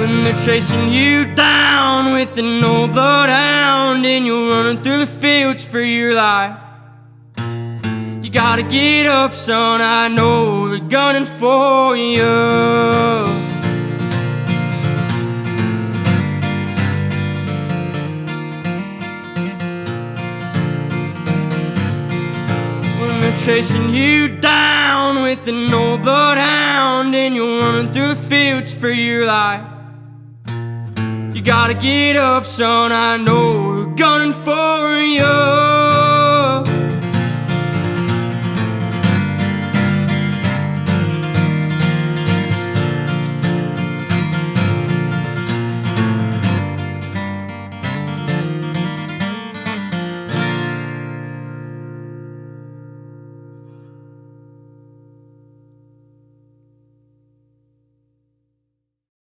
When they're chasing you down with an old bloodhound and you're running through the fields for your life, you gotta get up, son, I know they're gunning for you. When they're chasing you down with an old bloodhound and you're running through the fields for your life, you gotta get up, son, I know they're gunning for you.